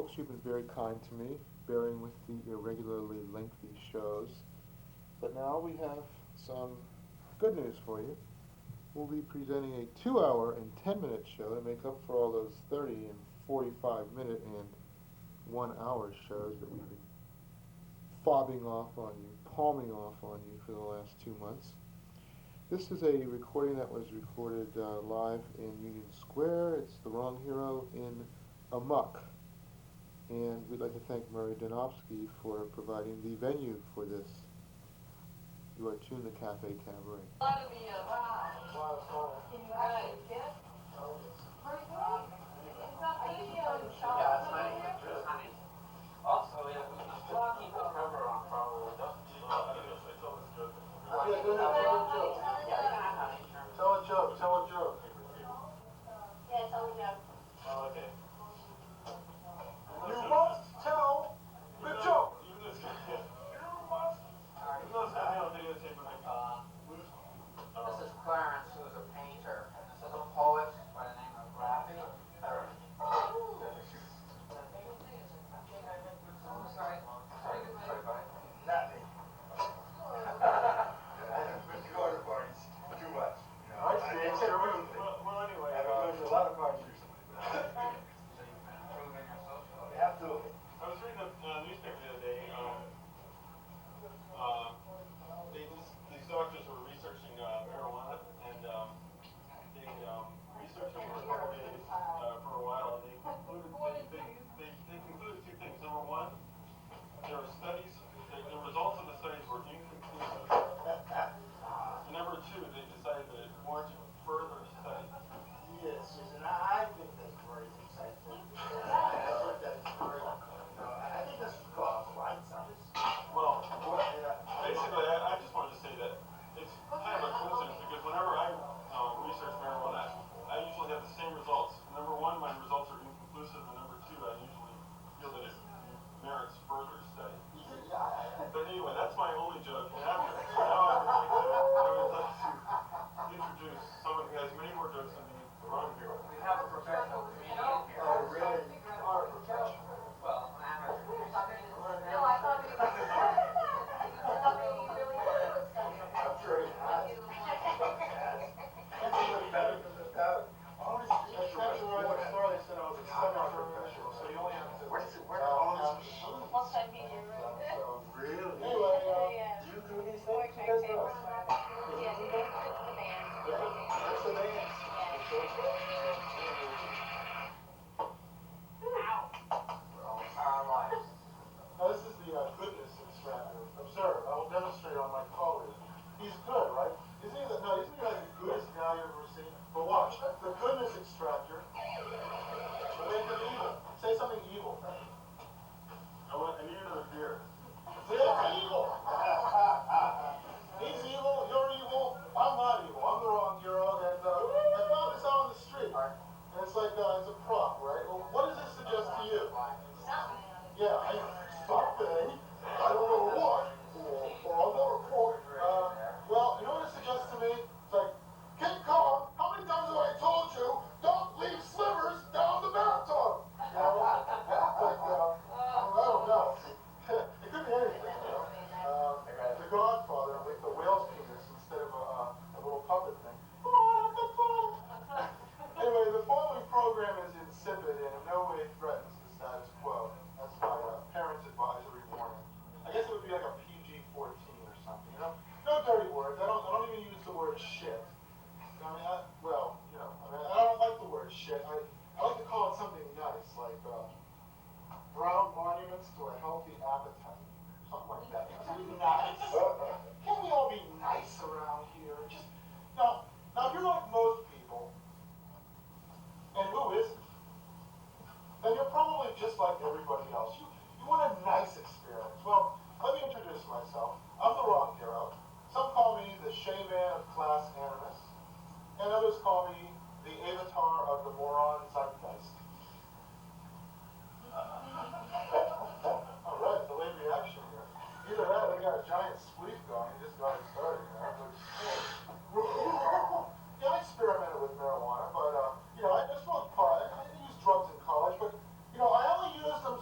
folks, you've been very kind to me, bearing with the irregularly lengthy shows. But now we have some good news for you. We'll be presenting a 2 hour and 10-minute show to make up for all those 30 and 45-minute and 1 hour shows that we've been fobbing off on you, palming off on you for the last 2 months. This is a recording that was recorded live in Union Square. It's The Wrong Hero in Amok. And we'd like to thank Murray Donofsky for providing the venue for this. You are tuned to Cafe Cabaret. Also, yeah, we still keep the cover on, probably. Tell a joke. Yeah, tell a joke. Oh, okay. You must tell the joke. You must. This is Clarence, who's a painter, and this is a poet by the name of Rafi. Sorry. Nothing. Garden parties. Too much. I see. Well, anyway. I've been going to a lot of parties recently. Absolutely. I was reading the newspaper the other day. These doctors were researching marijuana, and they researched it for a couple days for a while, and they concluded two things. Number one, there were studies. The results of the studies were inconclusive. Number two, they decided that it warranted further study. Yes, and I think that's very insightful. I think that's called right science. Well, basically, I just wanted to say that it's kind of a coincidence because whenever I research marijuana, I usually have the same results. Number one, my results are inconclusive, and number two, I usually feel that it merits further study. But anyway, that's my only joke. And now I would like to introduce someone who has many more jokes than me, the wrong hero. We have a professional comedian here. Oh, really? You are a professional. Well, an amateur. No, I thought maybe you really were. I'm sure he has. That's even better than the powder. That's actually where I started. They said I was a semi-professional, so you only have to... Where are all these machines? One time he did. Really? Anyway, Do you do these things? You guys know? Yeah, he goes to the band. What's the name? Our lives. now this is the goodness extractor. Observe, I will demonstrate on my colleague. He's good, right? Isn't he like the goodest guy you've ever seen? But watch, the goodness extractor will make him evil. Say something evil. I need another beer. Say it's evil. He's evil, you're evil, I'm not evil. I'm the wrong hero, and I found this out on the street. And it's like, it's a prop, right? Well, what does this suggest to you? Yeah, something. I don't know what. Or I'll never report. Well, you know what it suggests to me? It's like, King Kong, how many times have I told you, don't leave slivers down the bathtub? You know? Like, I don't know. It could be anything, you know? The Godfather with the whale's penis instead of a little puppet thing. Anyway, the following program is insipid and in no way threatens the status quo. That's my parents' advisory warning. I guess it would be like a PG-14 or something, you know? No dirty words. I don't even use the word shit. I mean, I don't like the word shit. I like to call it something nice, like brown monuments to a healthy appetite. Something like that. Nice. Can we all be nice around here? Just now if you're like most people, and who isn't, then you're probably just like everybody else. You want a nice experience. Well, let me introduce myself. I'm the wrong hero. Some call me the Shaman of class animus, and others call me the avatar of the moron zeitgeist. All right, delayed reaction here. Either that or they got a giant spleef going and just got it started. Yeah, I experimented with marijuana, but I smoked pot. I used drugs in college, but I only used them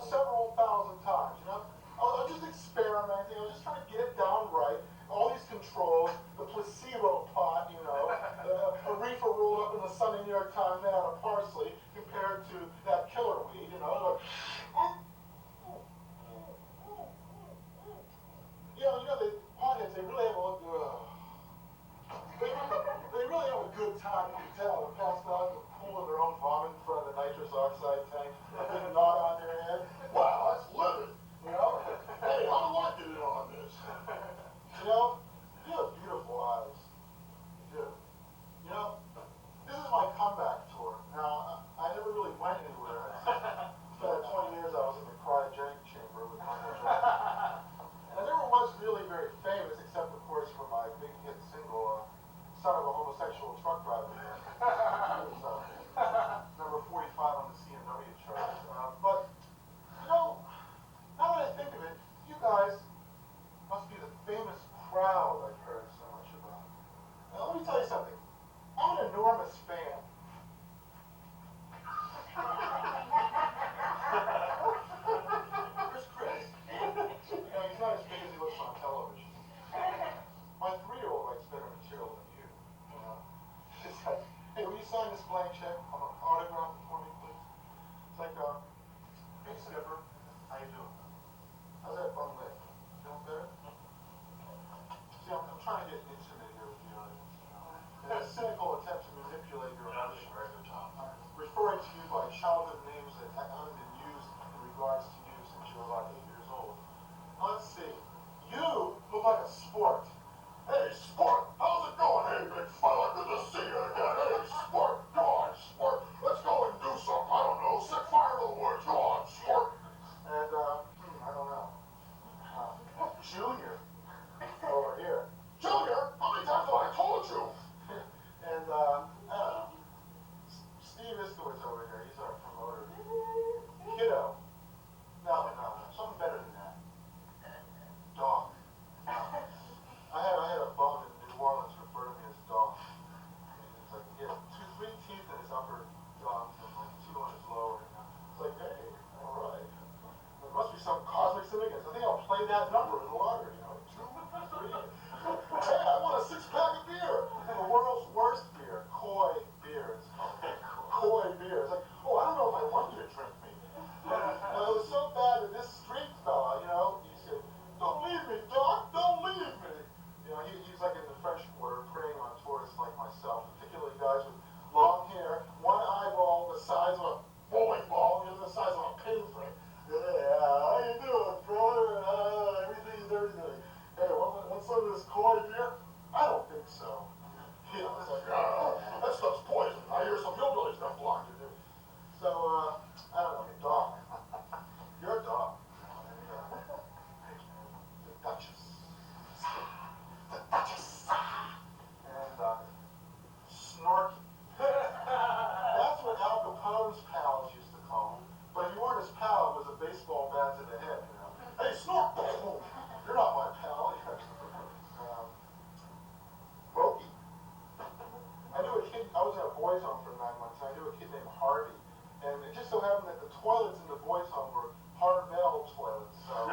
boys' home for 9 months, and I knew a kid named Harvey. And it just so happened that the toilets in the boys' home were hard metal toilets. So,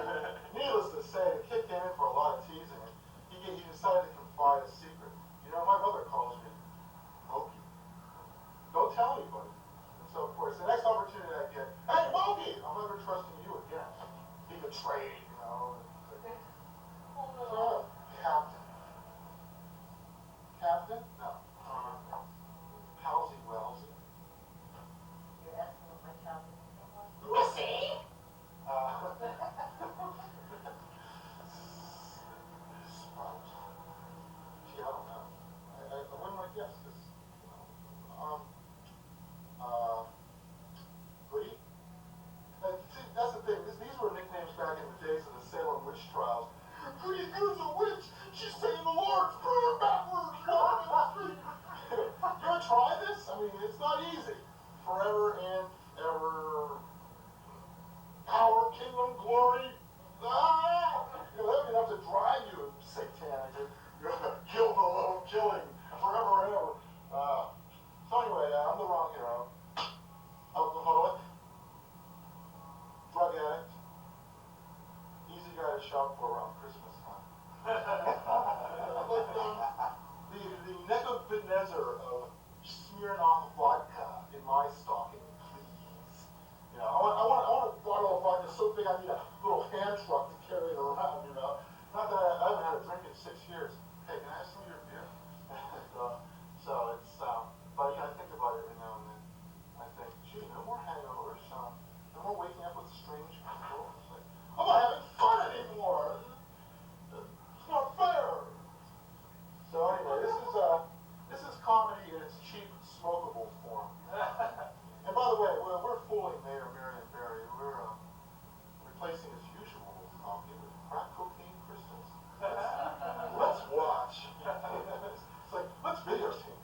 needless to say, the kid came in for a lot of teasing, and he decided to confide a secret. You know, my mother calls me Moki. Don't tell anybody. And so, of course, the next opportunity I get, hey, Moki! I'm never trusting you again. He betrayed, you know. So, Captain. Captain? No. Palsy Wellsy. You're asking what my child is someone? Missy! Sprout. Gee, I don't know. I wouldn't want to guess, because, you know, Goody? See, that's the thing. These were nicknames back in the days of the Salem witch trials. Goody Goo's a witch! She's saying the Lord's Prayer backwards! Walking in the street! You ever try this? I mean, it's not easy. Forever and ever. Power, kingdom, glory. Ah! You know, that would be enough to drive you satanic. You're gonna kill the love of killing forever and ever. So anyway, I'm the wrong hero. Alcoholic. Drug addict. Easy guy to shop for around Christmas time. The Nebuchadnezzar of Smirnoff vodka in my stocking, please. You know, I want a bottle of vodka so big I need a little hand truck to carry it around, you know. Not that I haven't had a drink in 6 years. Hey, can I have some of your beer? So it's, but you know, I think about it every now and then. I think, gee, no more hangovers, no more waking up with strange people. It's like, I'm not having fun anymore. It's not fair. So anyway, this is comedy in its cheap, smokable form. And by the way, we're fooling Mayor Marion Barry. We're replacing his usual coffee with crack cocaine crystals. Let's watch. It's like, let's videotape it.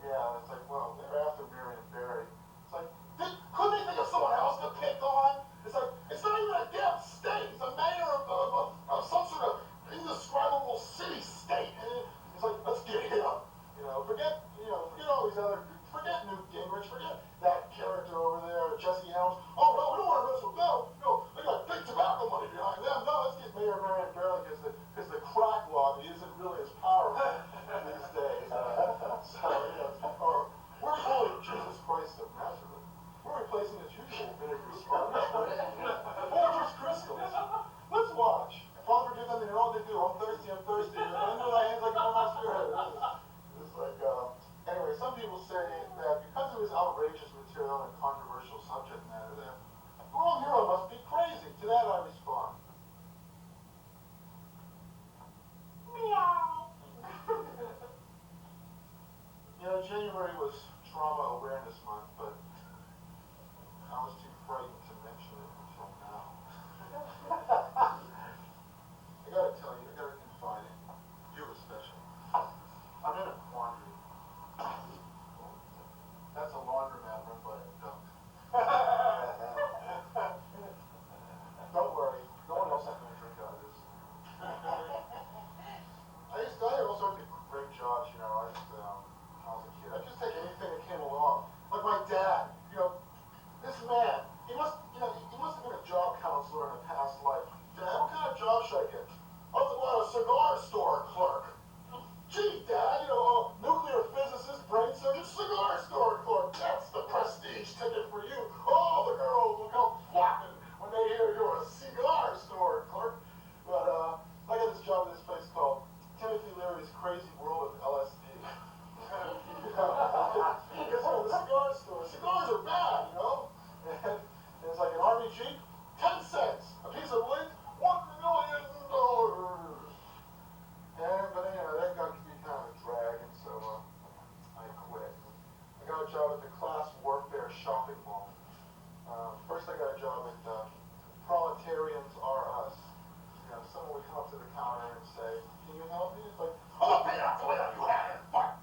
Yeah, it's like, well, they're after Marion Barry. It's like, couldn't they think of someone else to pick on? It's like, it's not even a damn state. It's a mayor of some sort of indescribable city-state. And it's like, let's get him. Forget all these other, forget Newt Gingrich, forget that character over there, Jesse Helms. Oh, no, we don't want to mess with them. No, they got big tobacco money behind them. No, let's get Mayor Marion Barry because the crack lobby isn't really as powerful these days. So, we're calling Jesus Christ of Nazareth. We're replacing his usual vinegar sponge with crystals. Let's watch. Father, forgive them, they know what they do. I'm thirsty. And I know my hands like on my spirit. It's like, anyway, some people say that because of his outrageous material and controversial subject matter, that the world hero must be crazy. To that I respond. Meow. January was Trauma Awareness Month, but I was too frightened to mention it until now. I gotta tell you, I gotta confide in you especially. I'm in a quandary. That's a laundromat run by a duck. Don't worry, no one else is gonna drink out of this. I had all sorts of great jobs, when I was a kid. I'd just take anything that came along. Like my dad, this man, he must have been a job counselor in a past life. Dad, what kind of job should I get? Oh, a cigar store clerk. Gee, Dad, nuclear physicist, brain surgeon, cigar store clerk. That's the prestige ticket for you. Oh, the girls will come flocking when they hear you're a cigar store clerk. But I got this job at this place called Timothy Leary's Crazy World of LSD. Because the cigar store, cigars are bad, And it's like an Army Jeep, 10 cents. A piece of wood, $1 million. But anyhow, that got to be kind of a drag, and so I quit. I got a job at the Class Warfare Shopping Mall. First I got a job at Proletarians Are Us. Someone would come up to the counter and say, can you help me? It's like, oh, pay off the way you had it, fuck!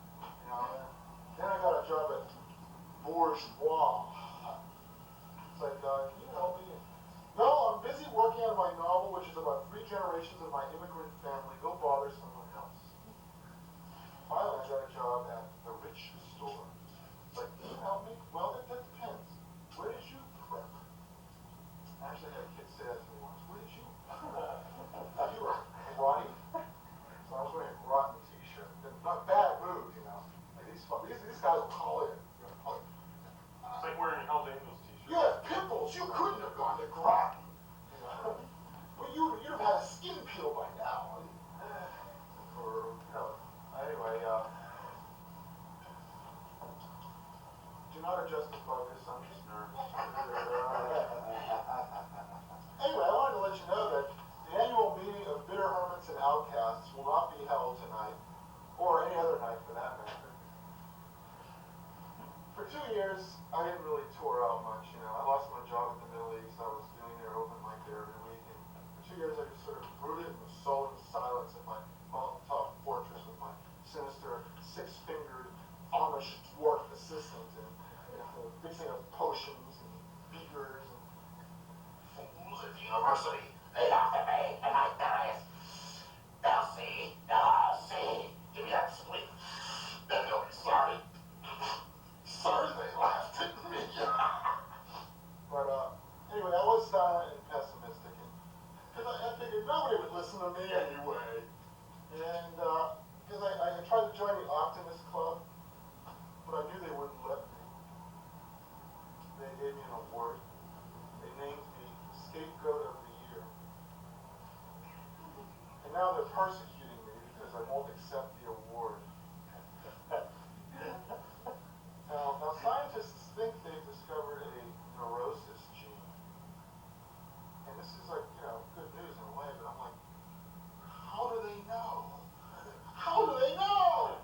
Then I got a job at Bourgeois. It's like, can you help me? No, I'm busy working on my novel, which is about 3 generations of my immigrant family. Go bother someone else. Finally, I got a job at the Rich Store. actually had a kid say that to me once. What did you? You were grotty? So I was wearing a rotten t-shirt. Not bad mood, you know. Like these guys will call in. It's like wearing Hell's Angels t-shirt. You had pimples. You couldn't have gone to Groton. You know? Well, you'd have had a skin peel by now. Or, you know, anyway, do not adjust the focus. I'm just nervous. Anyway, I wanted to let you know that the annual meeting of Bitter Hermits and Outcasts will not be held tonight, or any other night for that matter. For 2 years, I didn't really tour out much, you know. I lost my job in the Middle East. I was doing their open mic there every week, and for 2 years I just sort of brooded in the sullen silence of my mountaintop fortress with my sinister, six-fingered Amish dwarf assistant, and you know, mixing up potions and beakers and fools at the university. They laughed at me, and I died. Now see, give me that split. Then they'll be sorry. Sorry they laughed at me. But anyway, I was silent and pessimistic, because I figured nobody would listen to me anyway. And because I tried to join the Optimist Club, but I knew they wouldn't let me. They gave me an award. They named me Scapegoat of the Year. And now they're persecuting me because I won't accept the award. Now scientists think they've discovered a neurosis gene. And this is like, you know, good news in a way, but I'm like, how do they know? How do they know?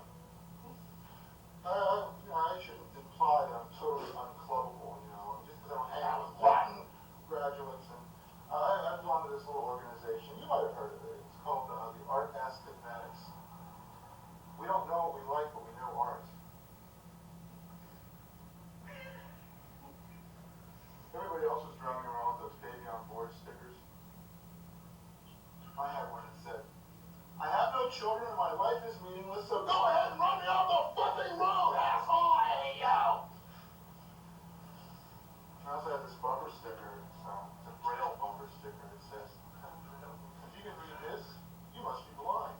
You know, I shouldn't imply that I'm totally unclubbable, you know, just because I don't hang out with rotten graduates. And I belong to this little organization. You might have heard of it. It's called the Art Astigmatics. We don't know what we like, but we know art. Everybody else was drumming around with those baby on board stickers. I had one that said, I have no children and my life is meaningless, so go ahead and run me off the fucking road, asshole! I hate you! I also had this bumper sticker. It's a braille bumper sticker. It says, if you can read this, you must be blind.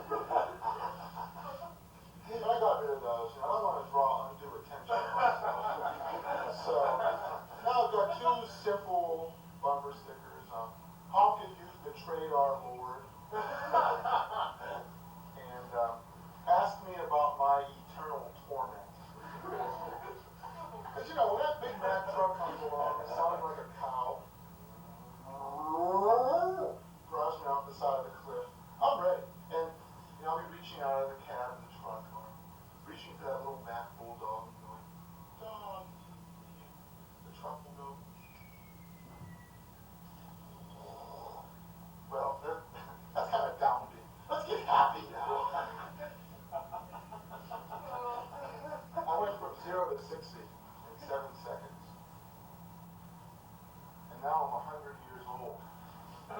But I got rid of those. You know, I don't want to draw undue attention to myself. So now I've got 2 simple bumper stickers. Honk if you've betrayed our Lord. And ask me about my eternal torment. Because, you know, when that Big Mac truck comes along, it sounds like a cow. Drives me off the side of the cliff. I'm ready. And, you know, I'll be reaching out of the cab of the truck, or reaching for that little Mac bulldog and going, dog. The truck will go. Well, that's kind of downbeat. Let's get happy now. I went from 0 to 60 in 7 seconds. And now I'm 100 years old. You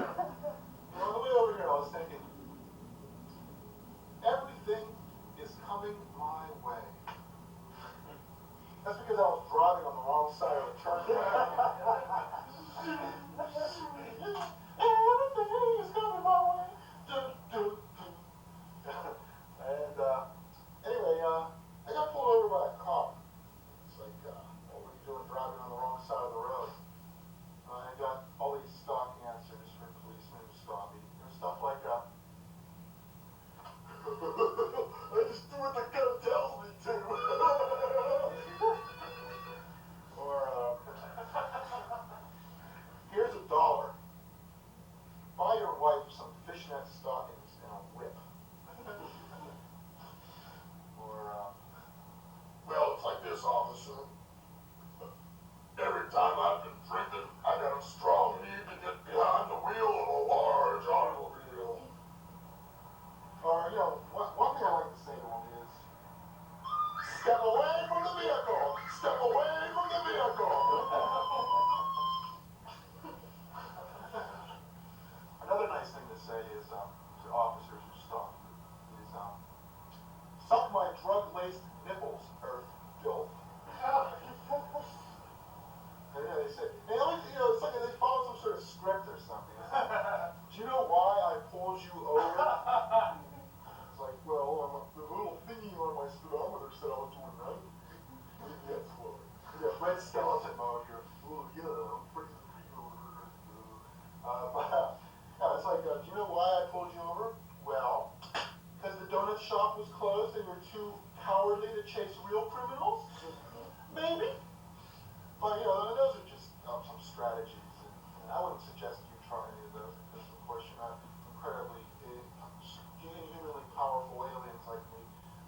know, on the way over here, I was thinking, everything is coming my way. That's because I was driving on the wrong side of the turnpike. Everything is coming my way. And anyway, I got pulled over by a cop. It's like, what were you doing driving on the wrong side of the road? I got all these stock answers for policemen who stop me. You know, stuff like, I just do what the gun tells me to. Or, here's $1. Buy your wife some fishnet stockings and a whip. Or, well, it's like this, officer. Every time I say, and always, it's like they follow some sort of script or something. It's like, do you know why I pulled you over? It's like, well, the little thingy on my speedometer said I was doing 90. Yes, well, yeah, red skeleton mode here. Ooh, yeah, I'm freaking but, yeah, it's like, do you know why I pulled you over? Well, because the donut shop was closed and you're too cowardly to chase real criminals? Maybe. But, those are just some strategies, and I wouldn't suggest you try any of those, because, of course, you're not incredibly, inhumanly powerful aliens like me.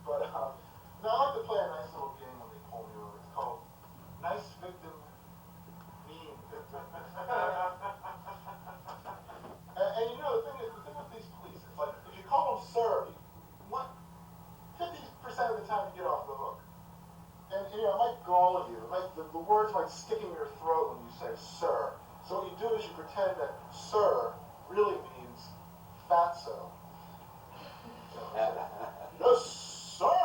But, no, I like to play a nice little game when they pull me over. It's called Nice Victim, Mean Victim. And the thing with these police, it's like, if you call them sir, 50% of the time you get off the hook. And, it might gall you. The words might stick in your throat when you say sir. So what you do is you pretend that sir really means fatso. Yes, sir!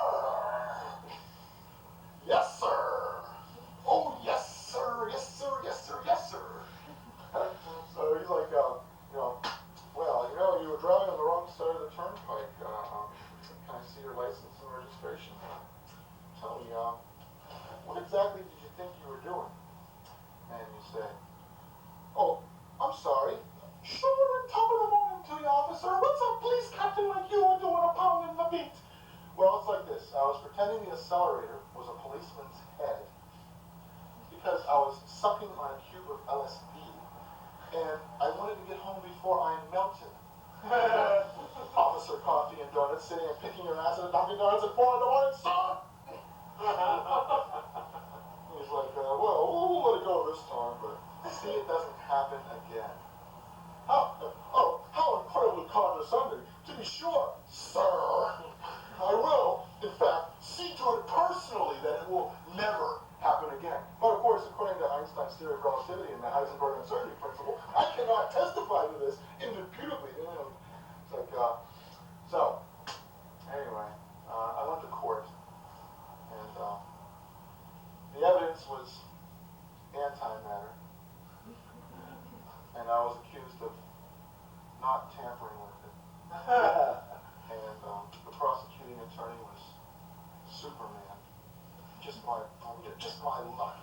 Yes, sir! Oh, yes, sir! Yes, sir! Yes, sir! Yes, sir! So he's like, well, you were driving on the wrong side of the turnpike. Can I see your license and registration? Tell me, what exactly did you think you were doing? And you say, oh, I'm sorry. Sure, top of the morning to you, officer. What's a police captain like you doing a pound in the beat? Well, it's like this. I was pretending the accelerator was a policeman's head because I was sucking on a cube of LSD, and I wanted to get home before I melted. Officer Coffee and Donuts sitting and picking your ass at a Dunkin' Donuts at 4 in the morning, son! He's like, well, we'll let it go this time, but see, it doesn't happen again. How incredibly condescending. To be sure, sir, I will, in fact, see to it personally that it will never happen again. But of course, according to Einstein's theory of relativity and the Heisenberg uncertainty principle, I cannot testify to this indisputably. It's like, so, anyway, I went to court, and the evidence was antimatter, and I was accused of not tampering with it. And the prosecuting attorney was Superman. Just my luck.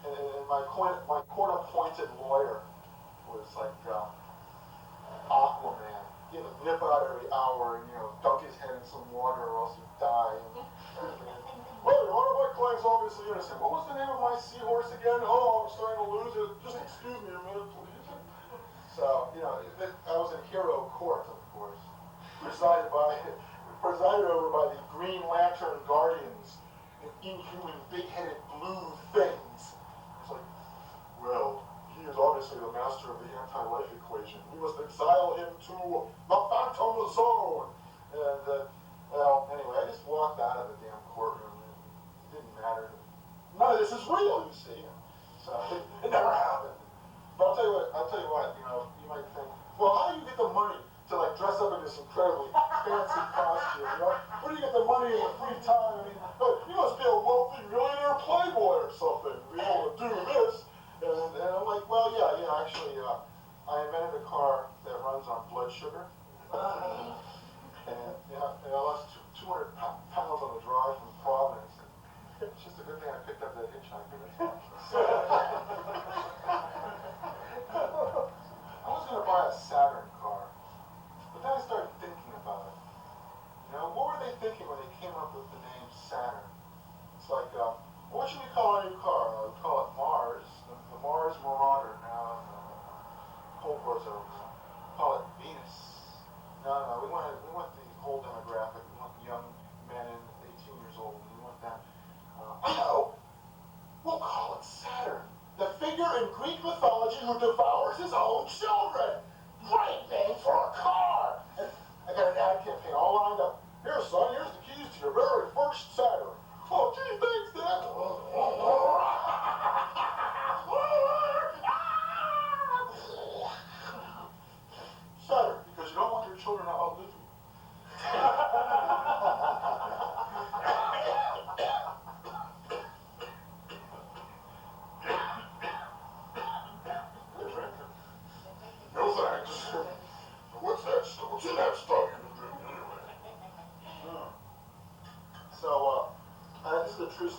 And my court-appointed lawyer was like Aquaman. He had to nip out every hour and dunk his head in some water or else he'd die. Well, Your Honor, my client's obviously innocent. What was the name of my seahorse again? Oh, I'm starting to lose it. Just excuse me a minute, please. So, I was in hero court, of course, presided over by the Green Lantern Guardians, and inhuman, big-headed blue things. It's like, well, he is obviously the master of the anti-life equation. We must exile him to the Phantom Zone. And, well, anyway, I just walked out of the damn courtroom. It didn't matter. None of this is real, you see. So it never happened. But I'll tell you what, you might think, well, how do you get the money to dress up in this incredibly fancy costume, Where do you get the money in the free time? I mean, you must be a wealthy millionaire playboy or something to be able to do this. And I'm like, well, yeah, actually, I invented a car that runs on blood sugar. And I lost 200 pounds on the drive from Providence. It's just a good thing I picked up that hitchhiker. I was going to buy a Saturn car, but then I started thinking about it. What were they thinking when they came up with the name Saturn? It's like, what should we call our new car? We call it Mars, the Mars Marauder. Now, Cold War's over. Call it Venus. No, we want the whole demographic. We want the young men in 18 years old. We want that. I know. We'll call it Saturn, the figure in Greek mythology who devours his own children. Great name for a car. And I got an ad campaign all lined up. Here, son, here's the keys to your very first Saturn. Oh, gee, thanks, Dad. Saturn, because you don't want your children to outlive you.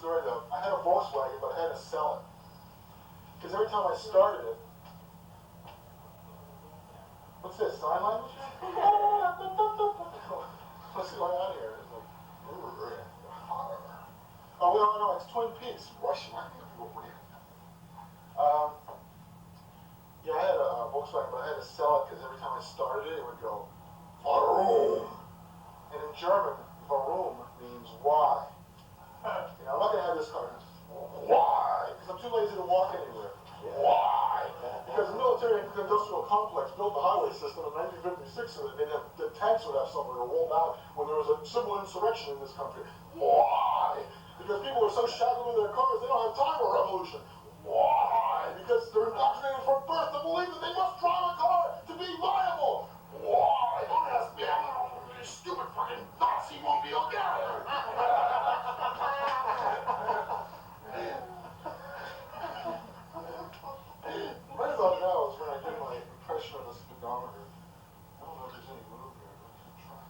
story though. I had a Volkswagen, but I had to sell it. Because every time I started it, what's this, sign language? What's going on here? It's like, oh, no, it's Twin Peaks. Russian. Yeah, I had a Volkswagen, but I had to sell it because every time I started it, it would go, Warum. And in German, warum means why. You know, I'm not going to have this car. Why? Because I'm too lazy to walk anywhere. Why? Because the military industrial complex built the highway system in 1956 so that the tanks would have somewhere to roll down when there was a civil insurrection in this country. Why? Because people are so shackled in their cars, they don't have time for a revolution. Why? Because they're indoctrinated from birth to believe that they must drive a car to be viable. Why? Don't ask me. I'm not a stupid fucking Nazi mobile guy. Right about now is when I do my impression of a speedometer. I don't know if there's any room here. Let's try.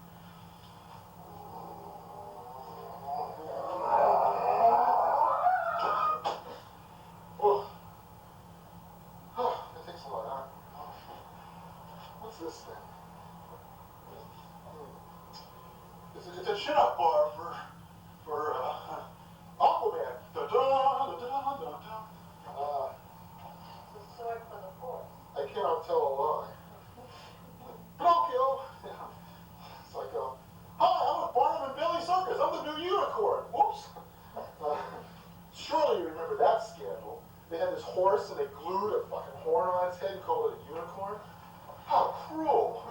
Oh, that takes a lot, huh? What's this thing? It's a chin-up bar for Aquaman. Da-da-da-da-da-da-da. It's a sword for the force. I cannot tell a lie. Pinocchio! It's like, hi, I'm with Barnum and Bailey Circus. I'm the new unicorn. Whoops. Surely you remember that scandal. They had this horse and they glued a fucking horn on its head and called it a unicorn. How cruel.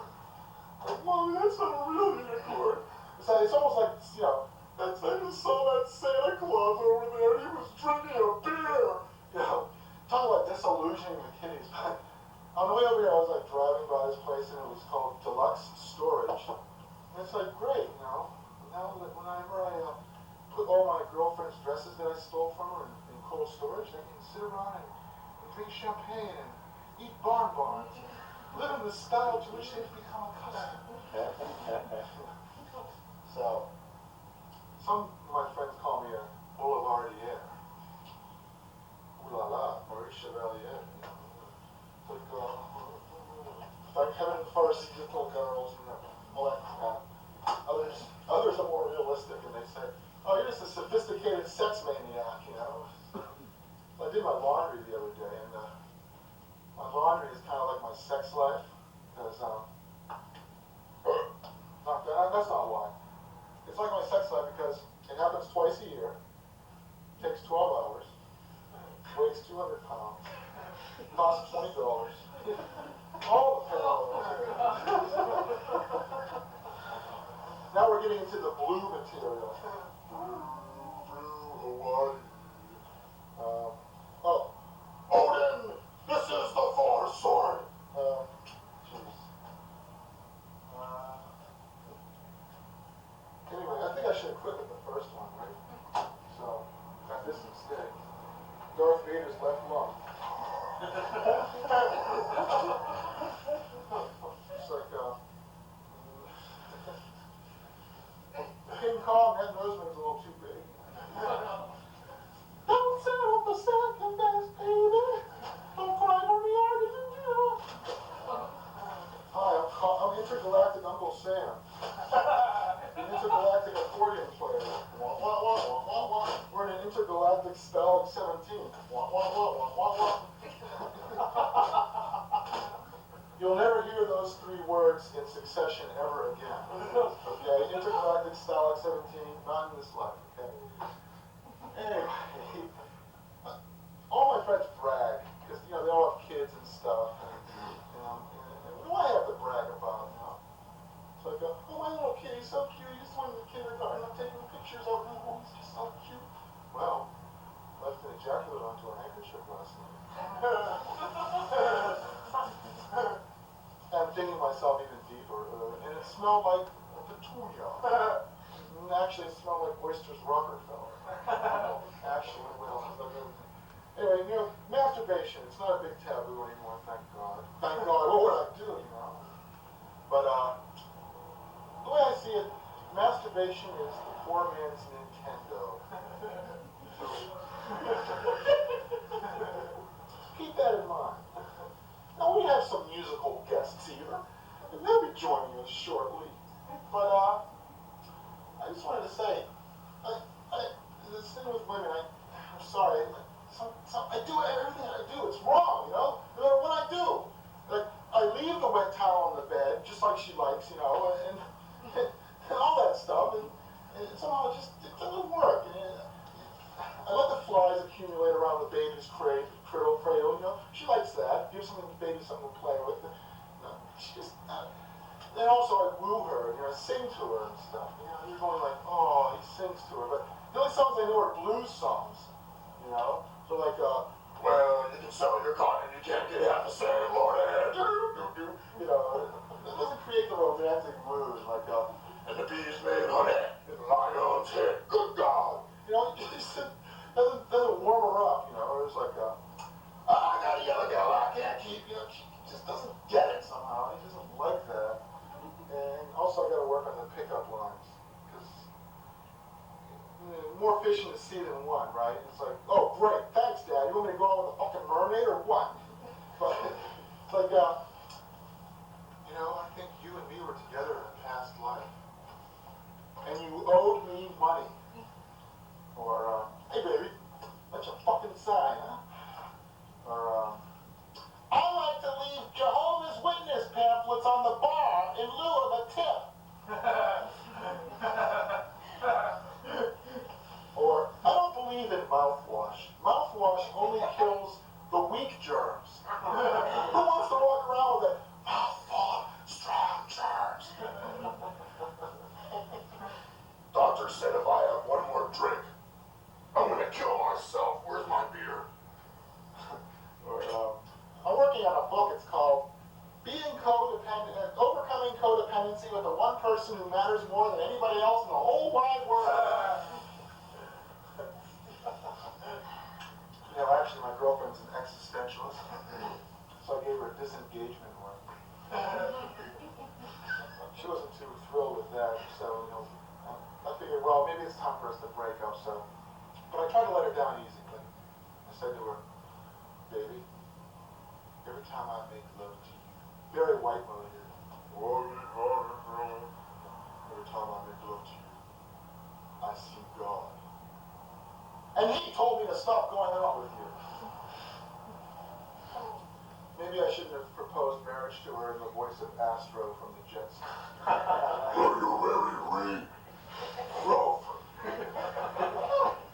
Like, Mommy, that's not a real unicorn. It's almost like, you know, I just saw that Santa Claus over there and he was drinking a beer. You know, talking about disillusioning the kiddies. On the way over here, I was like driving by this place and it was called Deluxe Storage. And it's like, great, you know. Now, whenever I put all my girlfriend's dresses that I stole from her in cold storage, they can sit around and drink champagne and eat bonbons and live in the style to which they've become accustomed. So, some of my friends call me a boulevardier. Ooh la la, Marie Chevalier. Like having farsi little girls and all that crap. Others are more realistic and they say, oh, you're just a sophisticated sex maniac, you know. So I did my laundry the other day and my laundry is kind of like my sex life because, that's not why. It's like my sex life because it happens twice a year, takes 12 hours, weighs 200 pounds, costs $20. All the parallels. Now we're getting into the blue material. Blue Hawaii. Oh, Odin, this is the Thor sword. Jeez. Anyway, I think I should have quit with the first one, right? So, got this instead. Darth Vader's left lung. It's like, King Kong, that nose ring's a little too big. Don't settle for second best, baby. Don't cry for me, Argentina. Hi, I'm intergalactic Uncle Sam. An intergalactic accordion player. We're in an intergalactic spell 17. You'll never hear those three words in succession ever again. Okay? Intergalactic Stalag 17, not in this life, okay? Anyway, all my friends brag, because, you know, they all have kids and stuff, and what do I have to brag about, you know? So I go, oh, my little kid, he's so cute, he just went to kindergarten, I'm taking pictures of him, oh, he's just so cute. Well, left an ejaculate onto a handkerchief last night. I'm digging myself even deeper, and it smelled like a petunia. Actually, it smelled like oysters Rockefeller. Actually, well, anyway, you know, masturbation, it's not a big taboo anymore, thank God. Thank God, what would I do, you know? But, the way I see it, masturbation is the poor man's Nintendo. Keep that in mind. Now we have some musical guests here, and they'll be joining us shortly. But I just wanted to say, this thing with women, I'm sorry. I do everything I do. It's wrong, you know. No matter what I do, like I leave the wet towel on the bed, just like she likes, you know, and all that stuff, and somehow it doesn't work. And I let the flies accumulate around the baby's cradle, you know. She likes that. Give the baby something to play with. You know, she just. And also I woo her, and you know, I sing to her and stuff. You know, you're going like, oh, he sings to her. But the only songs I know are blues songs. You know, so like, well, you can sell your car and you can't get half the same morning. You know, it doesn't create the romantic mood. Like, and the bees made honey in lion's head. Good God. You know, it just doesn't warm her up. You know, or it's like, I got a yellow girl I can't keep. You know, she just doesn't get it somehow. He doesn't like that. And also I got to work on the pickup lines, because more fish in the sea than one, right? It's like, oh great, thanks Dad. You want me to go out with a fucking mermaid or what? But it's like, you know, I think you and me were together in a past life, and you owed me money. Or, hey baby, what's your fucking sign, huh? Or, I like to leave Jehovah's Witness pamphlets on the bar in lieu of a tip. Or, I don't believe in mouthwash. Mouthwash only kills the weak germs. Who wants to walk around with a mouth full of strong germs? Doctor said if I have one more drink, I'm gonna kill myself. Where's my beer? Or, I'm working on a book. It's called Being Codependent, Overcoming Codependency with the One Person Who Matters More Than Anybody Else in the Whole Wide World. You know, actually, my girlfriend's an existentialist, so I gave her a disengagement one. She wasn't too thrilled with that, so, you know, I figured, well, maybe it's time for us to break up, so. But I tried to let her down easy. I said to her, baby, every time I make love to you, very white mode here. Every time I make love to you, I see God. And he told me to stop going out with you. Maybe I shouldn't have proposed marriage to her in the voice of Astro from the Jetsons. Are you ready, Ralph?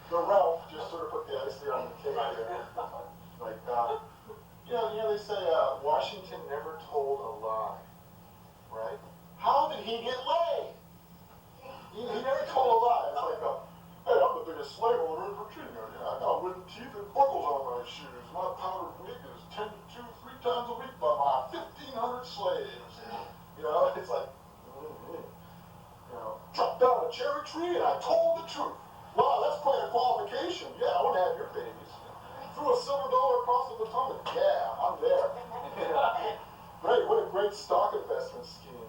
The Ralph just sort of put the icing on the cake there. Like, you know, they say Washington never told a lie, right? How did he get laid? He never told a lie. It's like, hey, I'm the biggest slave owner in Virginia. I got wooden teeth and buckles on my shoes. My powdered wig is tended to 3 times a week by my 1,500 slaves. You know, it's like, you know, chopped down a cherry tree and I told the truth. Wow, that's quite a qualification. Yeah, I want to have your babies. Threw a silver dollar across the Potomac. Yeah, I'm there. Great, what a great stock investment scheme.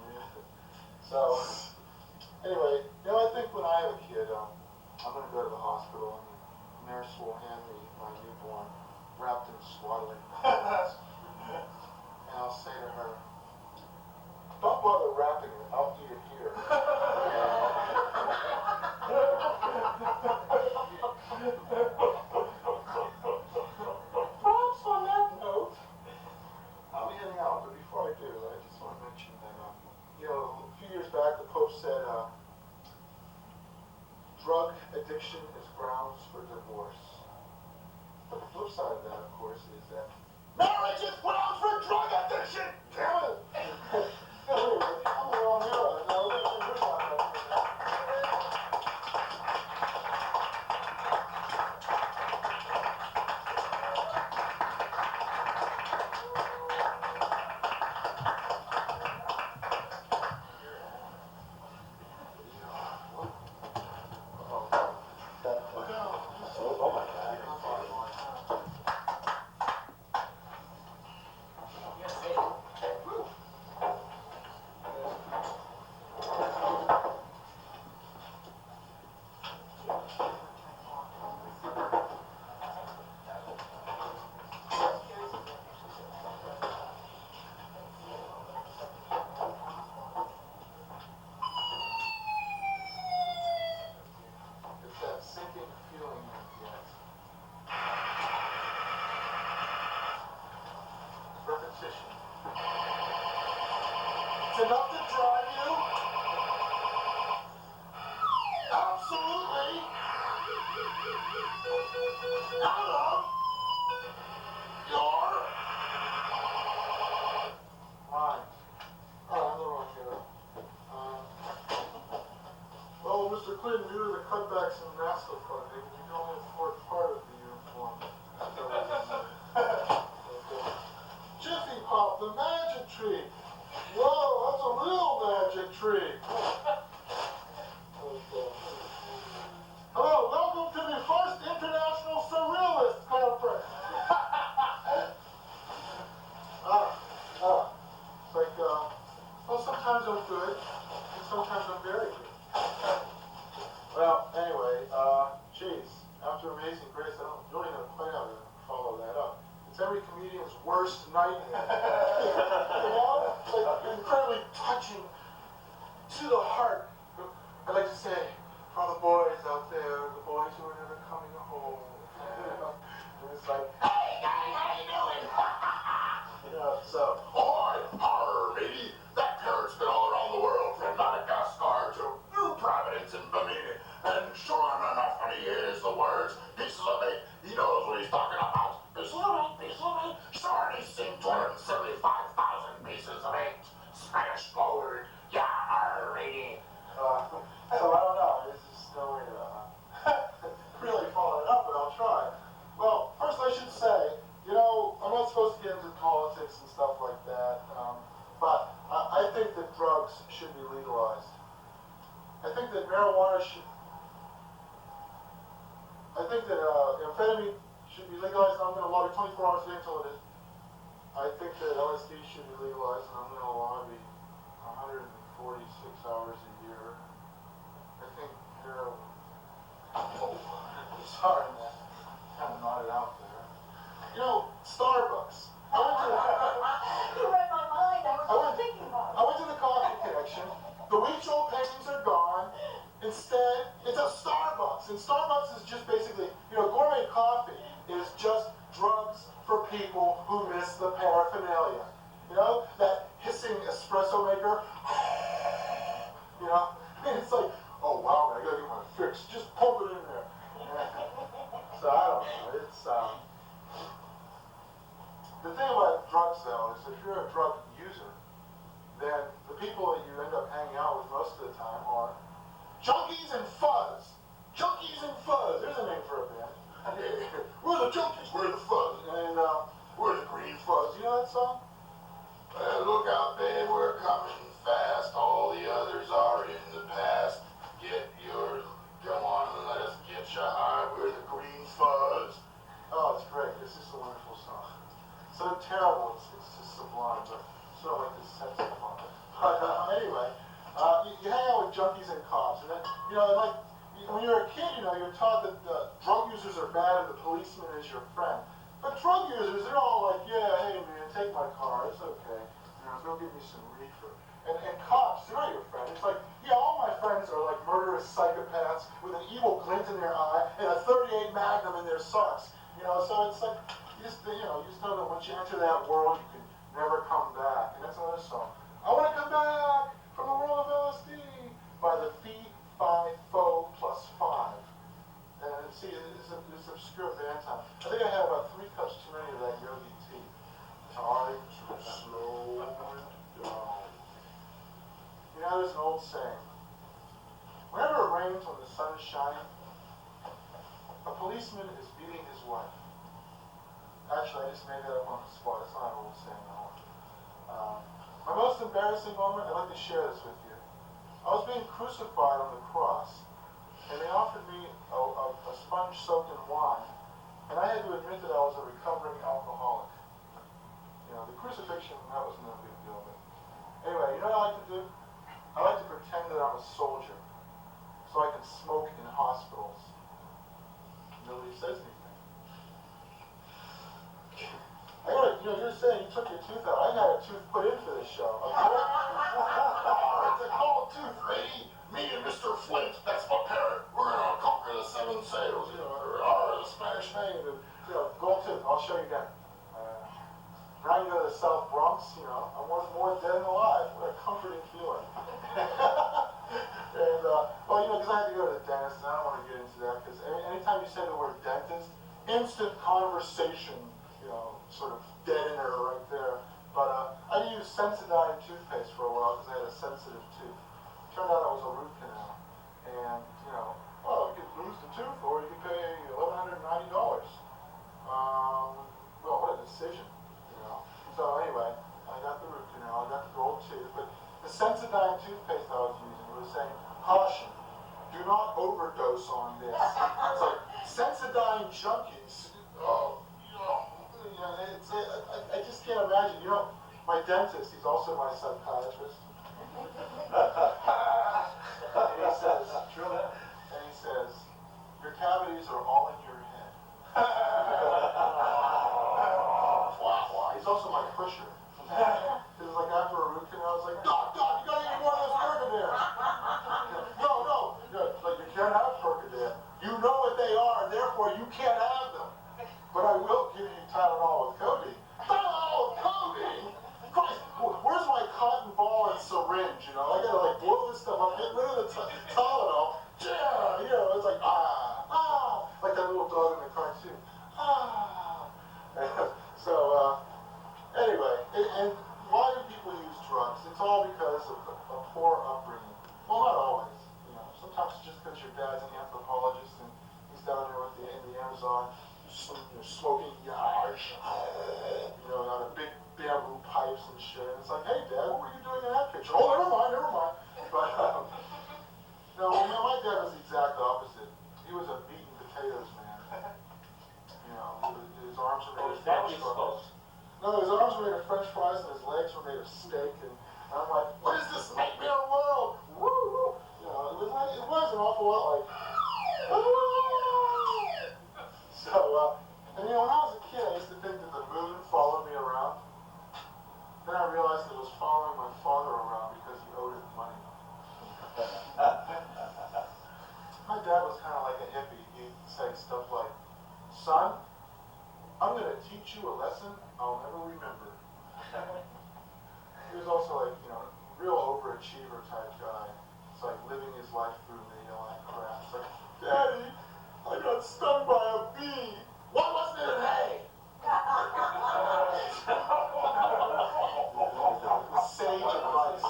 So, anyway, you know, I think when I have a kid, I'm going to go to the hospital and the nurse will hand me my newborn wrapped in swaddling clothes. And I'll say to her, don't bother wrapping it, I'll eat it here. Perhaps on that note, I'll be heading out, but before I do, I just want to mention that, you know, a few years back, the Pope said, drug addiction is grounds for divorce. But the flip side of that, of course, is that marriage is grounds for drug addiction! Damn it! Anyway, I'm around here, It's enough to drive you? Absolutely. Out of your mind. Oh, I'm the wrong here. Well, Mr. Clinton, due to the cutbacks in NASA funding, we can only afford part of the uniform. Jiffy Pop, the magic tree. Whoa, that's a real magic tree. Hello, welcome to the first International Surrealist Conference. It's like, well, sometimes I'm good, and sometimes I'm very good. Well, anyway, geez, after Amazing Grace, I don't really know quite how to follow that up. It's every comedian's worst nightmare. You know? It's like incredibly touching to the heart. I'd like to say, for all the boys out there, the boys who are never coming home. And it's like, hey guys, how you doing? You know, so, ahoy, arr, matey. That parrot's been all around the world from Madagascar to New Providence and Bimini. And sure enough, when he hears the words, pieces of meat, he knows what he's talking about. Pieces of meat, pieces of meat. Sure, he's seen 275,000 pieces of meat. Spanish forward, yeah, arr, matey. So I don't know, this is no way to really follow it up, but I'll try. Well, first I should say, you know, I'm not supposed to get into politics and stuff like that, but I think that drugs should be legalized. I think that marijuana should, I think that amphetamine should be legalized, and I'm going to lobby 24 hours a day until it is. I think that LSD should be legalized, and I'm going to lobby 146 hours a year. I think heroin. Oh, sorry, man. Kind of nodded out there. You know, Starbucks. You read my mind. I was just thinking about it. I went to the coffee connection. The wheat-roll paintings are gone. Instead, it's a Starbucks. And Starbucks is just basically, you know, gourmet coffee is just drugs for people who miss the paraphernalia. You know, that hissing espresso maker. You know, and it's like, oh wow, man, I gotta get my fix. Just pump it in there. So I don't know. It's the thing about drugs though is if you're a drug user, then the people that you end up hanging out with most of the time are junkies and fuzz. Junkies and fuzz. There's a name for a band. We're the junkies, we're the fuzz, and we're the green fuzz. You know that song? Look out, babe, we're coming fast. All the others are in the past. Get yours. Come on and let us get you high. We're the green fuzz. Oh, it's great. This is a wonderful song. So terrible, it's just sublime, but sort of like this sexy fun. But anyway, you hang out with junkies and cops, and then, you know, like, when you're a kid, you know, you're taught that drug users are bad and the policeman is your friend. But drug users, they're all like, yeah, hey man, take my car, it's okay. You know, go give me some reefer. And cops, they're not your friend. It's like, yeah, all my friends are like murderous psychopaths with an evil glint in their eye and a .38 Magnum in their socks. You know, so it's like, you just know that once you enter that world, you can never come back. And that's another song. I want to come back from the world of LSD by the Fee, Fi, Fo plus 5. And see, it's obscure band time. I think I had about 3 cups too many of that yogi tea. Time to slow down. You know, there's an old saying. Whenever it rains when the sun is shining, a policeman is beating his wife. Actually, I just made that up on the spot. It's not an old saying at all. My most embarrassing moment, I'd like to share this with you. I was being crucified on the cross, and they offered me a sponge soaked in wine, and I had to admit that I was a recovering alcoholic. You know, the crucifixion, that was no big deal. But anyway, you know what I like to do? I like to pretend that I'm a soldier, so I can smoke in hospitals. Nobody says anything. You're saying you took your tooth out. I got a tooth put in for this show. It's a gold tooth, lady. Me and Mr. Flint, that's my parrot. We're gonna conquer the 7 sails, you know, or the Spanish name. And, you know, gold tooth. I'll show you again. Now you go to the South Bronx, you know, I'm worth more dead than alive. What a comforting feeling. And, well, you know, because I had to go to the dentist, and I don't want to get into that, because anytime you say the word dentist, instant conversation, you know, sort of deadener right there. But I used Sensodyne toothpaste for a while because I had a sensitive tooth. Turned out it was a root canal. And, you know, well, you could lose the tooth or you could pay $1,190. Well, what a decision, you know. So anyway, I got the root canal, I got the gold tooth, but the Sensodyne toothpaste I was using was saying, caution, do not overdose on this. It's like, Sensodyne junkies, oh, you know, I just can't imagine. You know, my dentist, he's also my psychiatrist. And he says, your cavities are all in your head. Wow. He's also my pusher. Because like after a root canal, I was like, Doc, you gotta get more of this Percodan. No, like you can't have Percodan. You know what they are, and therefore you can't have them. But I will give you Tylenol with codeine. Tylenol with codeine? Christ, where's my cotton ball and syringe, you know? I gotta like blow this stuff up, get rid of the Tylenol. Yeah, you know, it's like, like that little dog in the cartoon. So, anyway, and why do people use drugs? It's all because of a poor upbringing. Well, not always, you know. Sometimes it's just because your dad's an anthropologist and he's down there in the Amazon, smoking yash, you know, out of big bamboo pipes and shit. And it's like, hey, Dad, what were you doing in that picture? Oh, never mind. But, no, my dad was the exact opposite. He was a meat and potatoes man. You know, his arms were made of French fries. No, his arms were made of French fries and his legs were made of steak. And I'm like, what is this nightmare world? Woo! You know, it was an awful lot like, so, and you know, when I was a kid, I used to think that the moon followed me around. Then I realized it was following my father around because he owed him money. My dad was kind of like a hippie. He'd say stuff like, son, I'm going to teach you a lesson I'll never remember. He was also like, you know, real overachiever type guy. It's like living his life through me and all that crap. It's like, Daddy, I got stung by a bee. Why wasn't it an hay? The sage advice.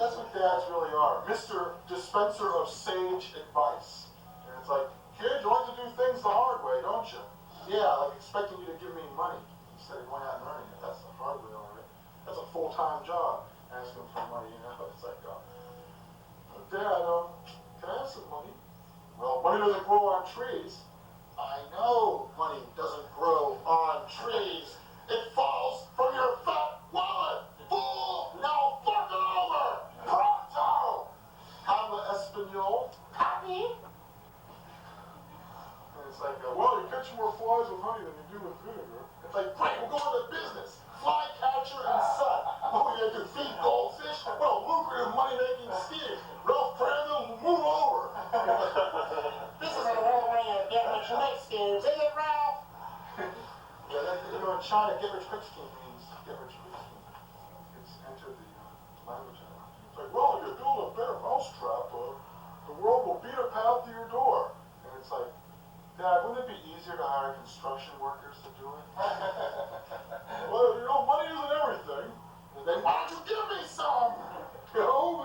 That's what dads really are. Mr. Dispenser of sage advice. And it's like, kid, you like to do things the hard way, don't you? Yeah, like expecting you to give me money instead of going out and earning it. That's the hard way, all right. That's a full-time job, asking for money, you know? It's like, Dad, can I have some money? Well, money doesn't grow on trees. I know money doesn't grow on trees. It falls from your fat wallet. Fool! Now fork it over! Pronto! Habla Espanol? Happy? And it's like, well, you catch more flies with honey than you do with vinegar. It's like, great, we'll go into business. Fly catcher and son. What are we going to do, feed goldfish? What a lucrative money-making scheme. Ralph Brandon, move over. This is a real way of getting rich quick schemes, isn't it, Ralph? Yeah, you know, in China, get rich quick scheme means get rich quick scheme. It's entered the language. It's like, well, if you build a better mousetrap, the world will beat a path to your door. And it's like, Dad, wouldn't it be easier to hire construction workers to do it? Well, you know, money isn't everything. And then, why don't you give me some? You know,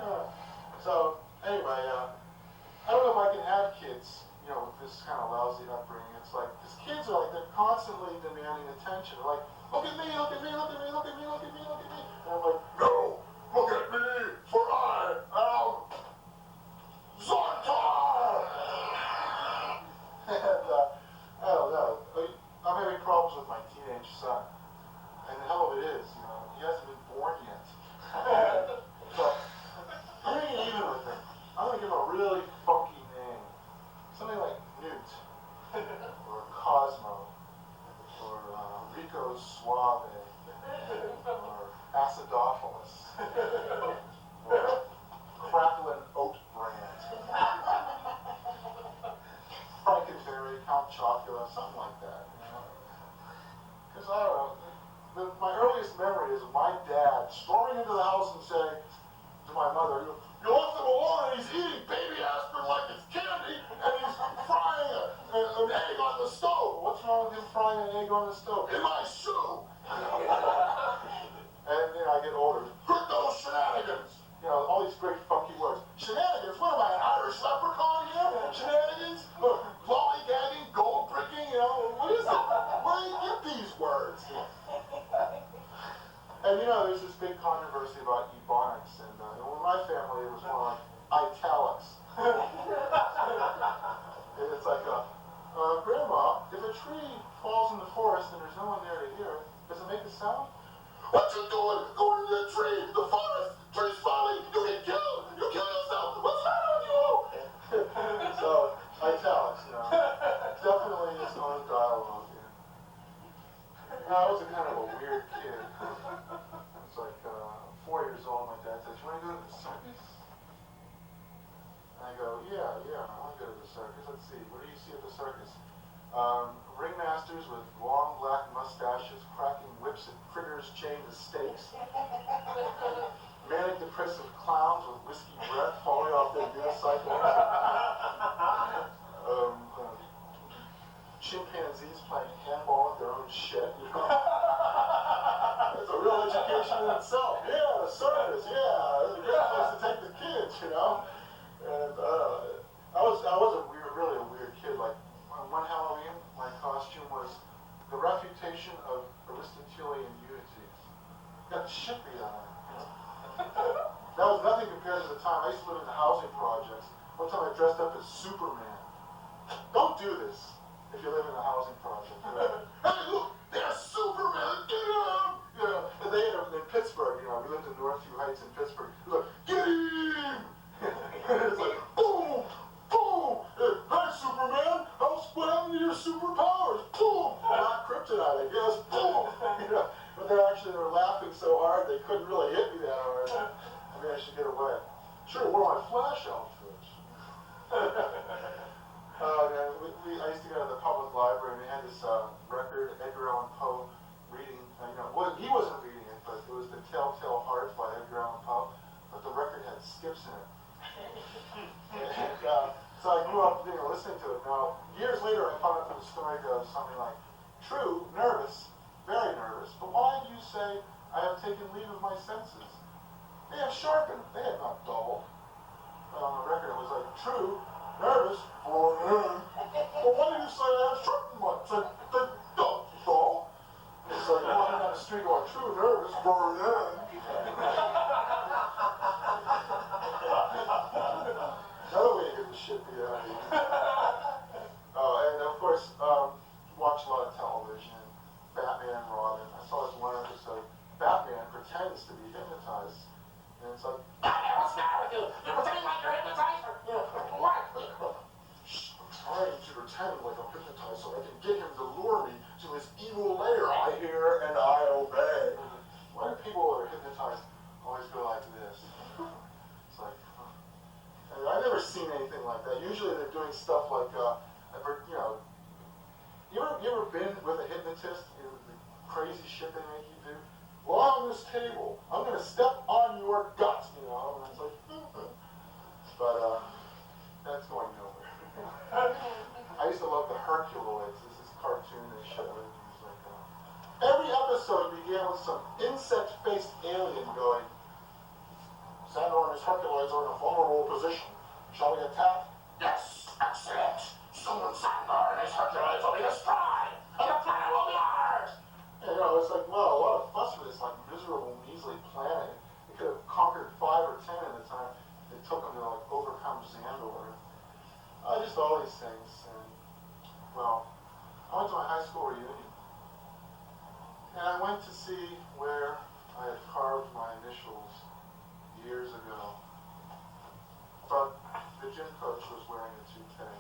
yeah. So, anyway, I don't know if I can have kids, you know, with this kind of lousy upbringing. It's like, because kids are like, they're constantly demanding attention. They're like, look at me, look at me, look at me, look at me, look at me, look at me. And I'm like, no, look at me, for I am Zontar! And, I don't know. I'm having problems with my teenage son. And the hell of it is, you know, he hasn't been born yet. So, I'm going to get even with him. I'm going to give him a really funky name. Something like Newt, or Cosmo, or Rico Suave, or Acidophilus. Chocula, something like that. Because I don't know. My earliest memory is my dad storming into the house and saying to my mother, "You left him alone and he's eating baby aspirin like it's candy and he's frying an egg on the stove." What's wrong with him frying an egg on the stove? In my shoe! And then I get older. Quit those shenanigans! You know, all these great funky words. Shenanigans? What am I, an Irish leprechaun here? Shenanigans? Lollygagging, gold bricking, you know, what is it? Where do you get these words? And you know, there's this big controversy about ebonics, and in my family it was more like italics. And it's like, Grandma, if a tree falls in the forest and there's no one there to hear it, does it make a sound? What you doing? Going to the tree, the forest, tree's falling, you get killed, you kill yourself, what's that on you? So, italics, you know, definitely its own dialogue here. I was a kind of a weird kid. I was like 4 years old, my dad said, "You want to go to the circus?" And I go, yeah, I want to go to the circus. Let's see, what do you see at the circus? Ringmasters with long black mustaches, cracking whips at critters chained to stakes. Manic depressive clowns with whiskey breath falling off their unicycles. Chimpanzees playing handball with their own shit. You know? That's a real education in itself. Yeah, the circus, yeah. It's a great place to take the kids, you know? And I was really a weird kid. Like, one Halloween, my costume was the refutation of Aristotelian unities. Got the shit beat out of me. That was nothing compared to the time I used to live in the housing projects. One time I dressed up as Superman. Don't do this if you live in a housing project. You know? Hey, look, there's Superman, get him! You know, and they had him in Pittsburgh, you know, we lived in Northview Heights in Pittsburgh. It was like, get him! It's like, boom! Boom! Hey, Superman! What happened to your superpowers? Boom! Not kryptonite, I guess. Boom! You know, but they were laughing so hard they couldn't really hit me that hard. I mean, I should get away. Should have worn my Flash outfits. I used to go to the public library and they had this record, Edgar Allan Poe, reading. He wasn't reading it, but it was The Telltale Heart by Edgar Allan Poe. But the record had skips in it. And, so I grew up, listening to it. Now, years later, I found out that the story goes something like, "True, nervous, very nervous, but why do you say I have taken leave of my senses? They have sharpened, they have not dulled." But on the record, it was like, "True, nervous, but why do you say I have sharpened my senses? They don't dull." It's like, you're walking down the street going, "True, nervous, Another way to get the shit beat out of you. And of course, watch a lot of television. Batman and Robin. I saw this one episode. Batman pretends to be hypnotized. And it's like, "Batman, what's the matter with you? You're pretending like you're hypnotized? What? I'm trying to pretend like I'm hypnotized so I can get him to lure me to his evil lair. I hear and I obey." Why do people that are hypnotized always go like this? It's like, I've never seen anything like that. Usually they're doing stuff like, you ever been with a hypnotist and the crazy shit they make you do? Lie on this table. I'm going to step on your guts, and it's like, but that's going nowhere. I used to love the Herculoids. This is a cartoon they showed. It was like, every episode began with some insect-faced alien going, "Sandor and his Herculoids are in a vulnerable position. Shall we attack?" "Yes, excellent. Soon Sandor and his Herculoids will be destroyed, and the planet will be ours." And, it's like, wow, a lot of fuss for this, like, miserable, measly planet. They could have conquered 5 or 10 at the time. It took them to, like, overcome Sandor. Just all these things. And, well, I went to my high school reunion. And I went to see where I had carved my initials years ago. But the gym coach was wearing a toupee.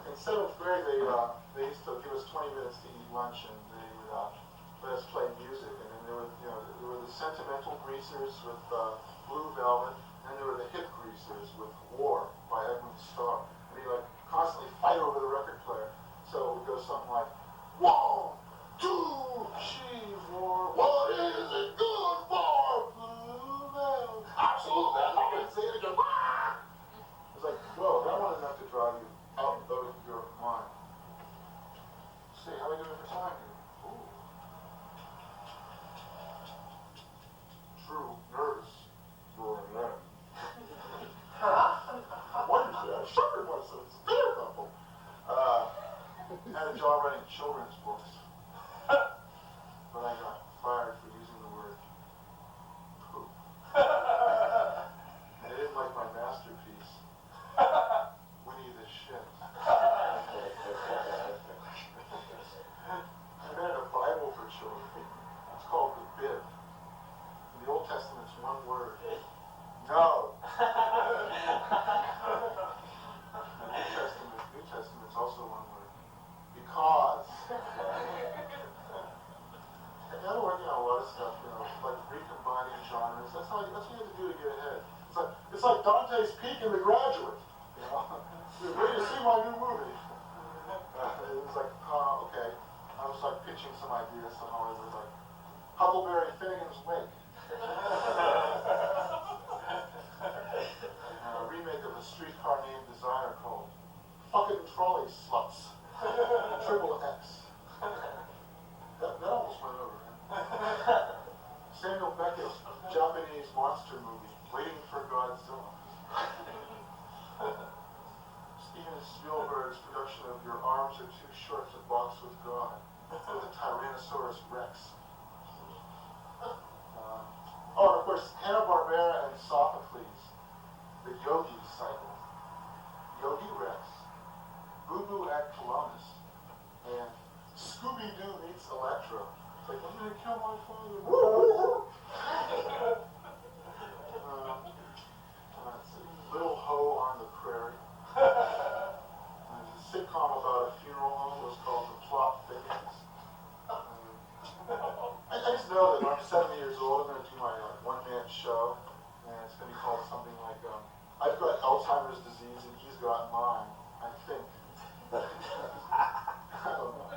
In 7th grade, they used to give us 20 minutes to eat lunch, and they would let us play music. And then there were the sentimental greasers with Blue Velvet, and there were the little bit. I didn't say it again. It's like, whoa, that wasn't enough to drive you out of your mind. See, how are we doing for time here? Ooh. True, nervous. Roaring red. What is that? Sugar was it's beer couple. Had a job writing children's books. But I got fired for using the word poop. They didn't like my masterpiece, Winnie the Shit. I had a Bible for children. It's called the Bib. In the Old Testament, it's one word. No. New Testament's also one word. Because. And now we're working on a lot of stuff, you know, like recombining genres. That's what you have to do to get ahead. It's like Dante's Peak in The Graduate. You know, you're ready to see my new movie. It was like, okay. I was like pitching some ideas to Hollywood, like Huckleberry Finnegan's Wake. A remake of a streetcar named Desire called Fucking Trolley Sluts. Triple X. That almost went over. Samuel Beckett's Japanese monster movie, Waiting for Godzilla. Steven Spielberg's production of Your Arms Are Too Short to Box with God, with a Tyrannosaurus Rex. And of course, Hanna-Barbera and Sophocles, the Yogi cycle. Yogi Rex, Boo Boo at Columbus, and Scooby-Doo meets Electro. It's like, I'm gonna kill my father. Let's see, Little Ho on the Prairie. There's a sitcom about a funeral home. It was called The Plot Thickens. I just know that when I'm 70 years old, I'm going to do my one-man show, and it's going to be called something like, I've got Alzheimer's disease and he's got mine, I think. I don't know.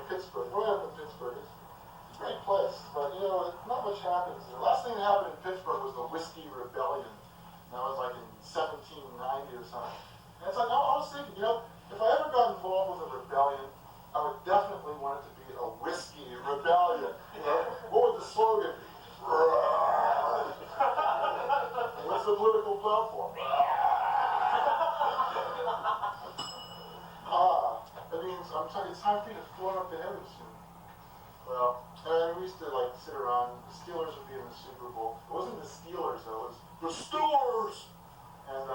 Pittsburgh, growing up in Pittsburgh, it's a great place, but you know, not much happens there. The last thing that happened in Pittsburgh was the Whiskey Rebellion. And that was like in 1790 or something. And it's like, I was thinking, you know, if I ever got involved with a rebellion, I would definitely want it to be a whiskey rebellion. You know, what would the slogan be? What's the political platform? That means it's time for you to float up to heaven soon. Well, we used to like sit around. The Steelers would be in the Super Bowl. It wasn't the Steelers though. It was the Steelers. And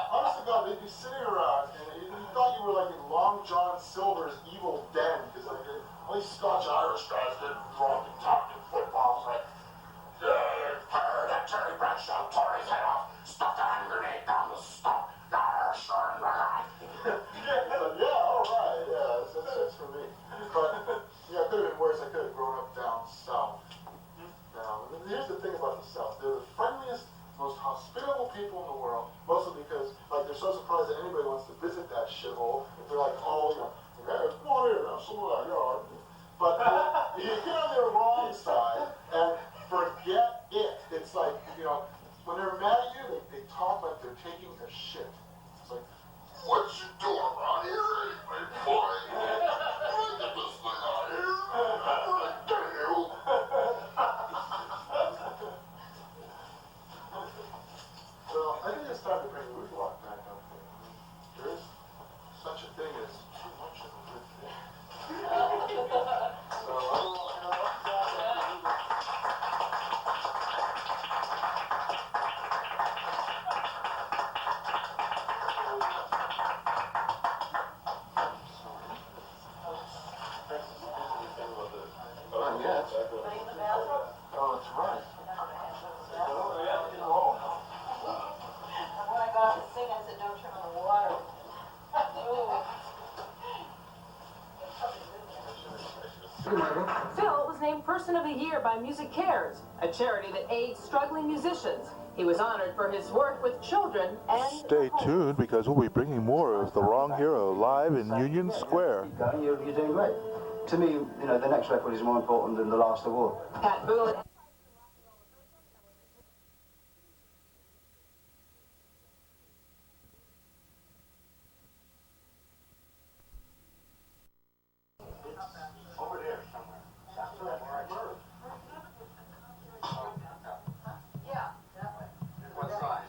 honest to God, they'd be sitting around, and you thought you were like in Long John Silver's evil den, because like all these Scotch-Irish guys get drunk and talking football. It's like, yeah, fire that Terry Bradshaw tore his head off, stuck a hand grenade down the stump. Sure, right. Yeah, all right, yeah, that's for me. But yeah, it could have been worse. I could have grown up down south. Now, here's the thing about the South: they're the friendliest, most hospitable people in the world, mostly because like they're so surprised that anybody wants to visit that shithole. If they're like, oh, you know, hey, come on here, have some of that yard. But you get on their wrong side and forget it. It's like, you know, when they're mad at you, they talk like they're taking a shit. It's like, what you doing around here anyway, boy? Get this thing out here. Well, I think it's time to bring Woodblock back up there. There is such a thing as too much of a good thing. So, yes. Oh, that's right. When I got to sing, I said, don't turn on the water. Phil was named Person of the Year by Music Cares, a charity that aids struggling musicians. He was honored for his work with children and... Stay tuned, because we'll be bringing more of The Wrong Hero live in Union Square. You're doing great. To me, you know, the next record is more important than the last award. Pat Boone.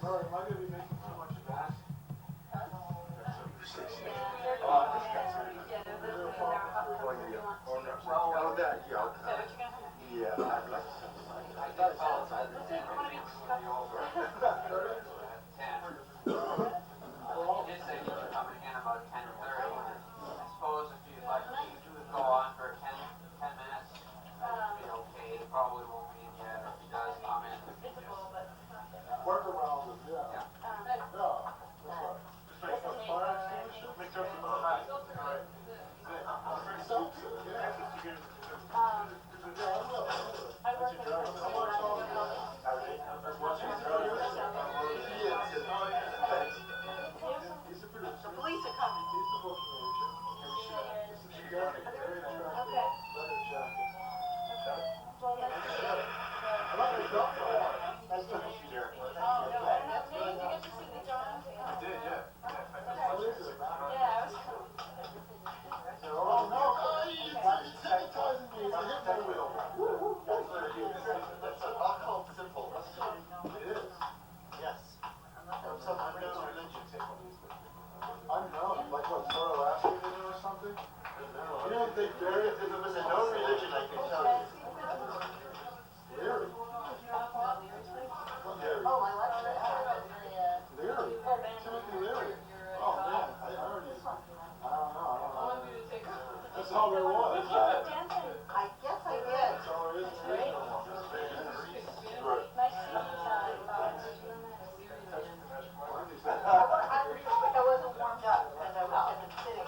Sorry, am I going to be making too much of that? He did say he was coming in about 10:30. I suppose if you'd like to go on for 10 minutes, it'd be okay. He probably won't be in yet, or if he does come in, Work around it, yeah. yeah. Yeah, that's right. Just make a fire extinguisher? Make sure it's all right. Right. Sounds good, yeah. Yeah, I will. I work with How much all you got? He's a producer. The police are coming. He's the booking agent. And this is a very attractive leather jacket. Well, that's good. I like the dog. Nice to meet you, Derek. Oh, no, I don't know. Did you get to see the drawings? I did, yeah. What is it? Yeah, I was cool. Oh, no, he's hypnotizing me. It's a hypno wheel. That's I'll call it simple. It is. Yes. From some unknown religion, take one of these things. Unknown. Like what, Zoroastrianism or something? You know, they bury it. If it was a known religion, I could tell you. Leary. What Leary? Oh, I like that. Leary. Timothy Leary. Oh, man. I already. I don't know. That's all there was. I guess I did. That's all there is. There is no more. Nice to meet you. I wasn't warmed up because I was in the city.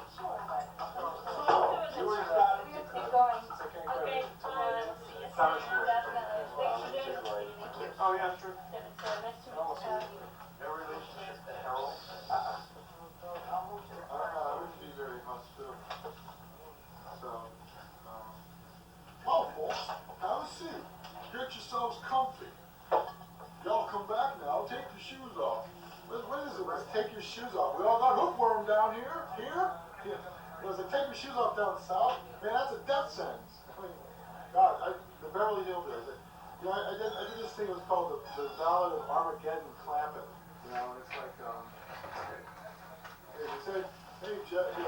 You were excited to Keep going. Okay, See you soon. Thanks for doing it. Thank you. Oh, yeah, sure. Nice to meet you. No relationship to Harold. I wouldn't be very much too. So, well, folks, have a seat. Get yourselves comfy. Y'all come back now. Take your shoes off. What is it? Let's take your shoes off. We all got hookworm down here. Here? Yeah. It was like, take your shoes off down south. Man, that's a death sentence. I mean, God, the Beverly Hillbillies. You know, I did this thing. It was called the Ballad of Armageddon Clampett. You know, and it's like, they said, hey, Jeff, you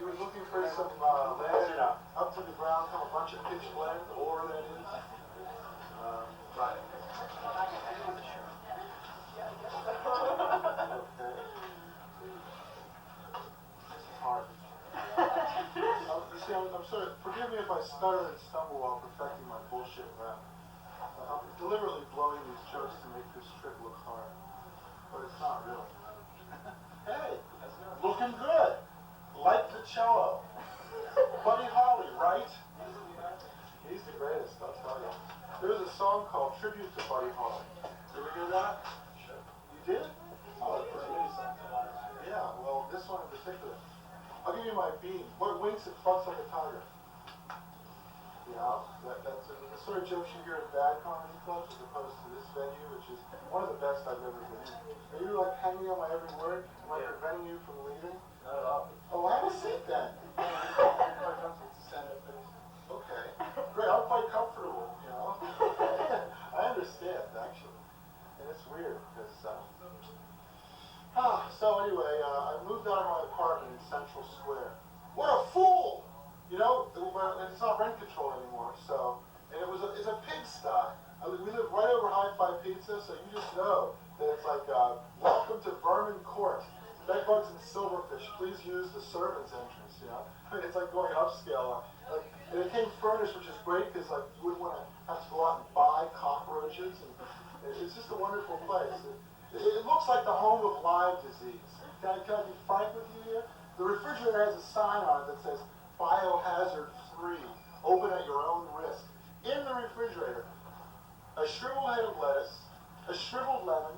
were looking for some land up to the ground, a bunch of pitch blende, ore that is. Right. Okay. This is hard. You see, I'm sorry, forgive me if I stutter and stumble while perfecting my bullshit rap. I'm deliberately blowing these jokes to make this trip look hard. But it's not really. Hey, looking good. Like the cello. Buddy Holly, right? He's the greatest, I'll tell you. There's a song called Tribute to Buddy Holly. Did you hear that? Sure. You did? Oh, it's pretty amazing. Yeah, well, this one in particular. I'll give you my bean. What winks and fucks like a tiger? Yeah, that's the sort of jokes you hear in bad comedy clubs as opposed to this venue, which is one of the best I've ever been in. Are you like hanging on my every word? Am I preventing you from leaving? Oh, have a seat then. Okay. Great, I'm quite comfortable, you know. I understand, actually. And it's weird, because, so anyway, I moved out of my apartment in Central Square. What a fool! You know, it's not rent control anymore, so, and it's a pigsty. We live right over Hi-Fi Pizza, so you just know that it's like, welcome to Vermin Court. Bedbugs and silverfish, please use the servants' entrance, you know? I mean, it's like going upscale. Like, and it came furnished, which is great, because like, you wouldn't want to have to go out and buy cockroaches, and it's just a wonderful place. It looks like the home of Lyme disease. Can I be frank with you here? The refrigerator has a sign on it that says, Biohazard Free, open at your own risk. In the refrigerator, a shriveled head of lettuce, a shriveled lemon,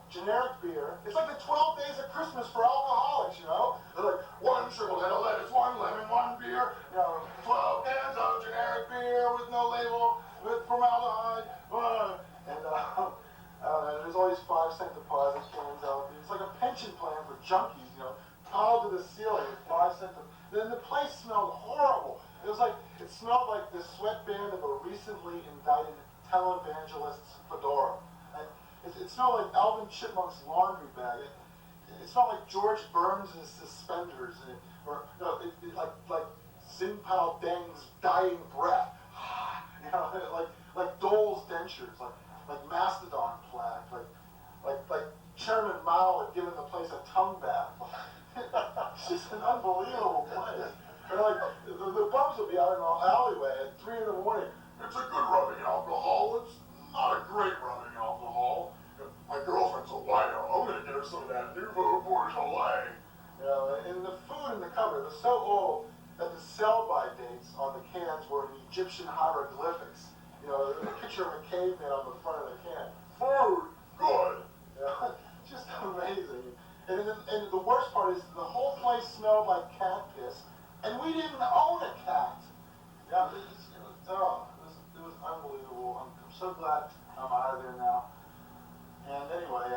generic beer. It's like the 12 days of Christmas for alcoholics, you know? They're like, one shriveled head of lettuce, one lemon, one beer, you know, 12 cans of generic beer with no label, with formaldehyde, and there's always 5-cent deposit cans out there. It's like a pension plan for junkies, you know, piled to the ceiling with 5 cents. Then the place smelled horrible. It smelled like the sweatband of a recently indicted televangelist's fedora. And it's It smelled like Alvin Chipmunk's laundry bag. It smelled like George Burns' suspenders, or no, like Sing Pao Deng's dying breath. You know, like Dole's dentures, like Mastodon plaque, like Chairman Mao had given the place a tongue bath. It's just an unbelievable place. And like the bums would be out in the alleyway at 3 in the morning. It's a good rubbing alcohol. It's not a great rubbing alcohol. My girlfriend's a white out. I'm gonna get her some of that Nouveau Beaujolais. You know, and the food in the cupboard was so old that the sell-by dates on the cans were in Egyptian hieroglyphics. You know, a picture of a caveman on the front of the can. Food, good. You know, just amazing. And the worst part is the whole place smelled like cat piss, and we didn't own a cat. Yeah, it was unbelievable. I'm so glad I'm out of there now. And anyway,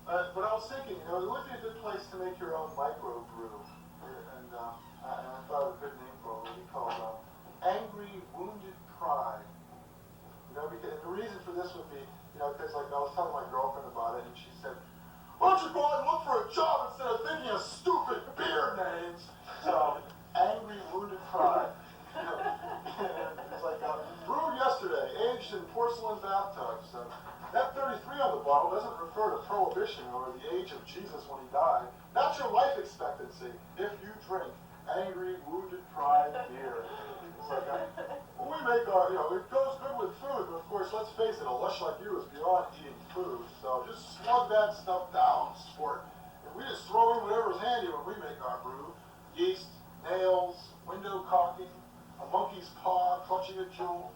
but I was thinking, you know, it would be a good place to make your own micro brew. And I thought of a good name for it would be called Angry Wounded Pride. You know, because the reason for this would be, you know, because like I was telling my girlfriend about it, and she said, "Why don't you go out and look for a job instead of thinking of stupid beer names?" So, Angry Wounded Pride. You know, it's like brewed yesterday, aged in porcelain bathtubs. That 33 on the bottle doesn't refer to Prohibition or the age of Jesus when he died. That's your life expectancy if you drink Angry Wounded Pride beer. It's like when we make our, you know, it goes good with food, but of course, let's face it, a lush like you is beyond eating food. So just slug that stuff down, sport. And we just throw in whatever's handy when we make our brew. Yeast, nails, window caulking, a monkey's paw clutching a jewel.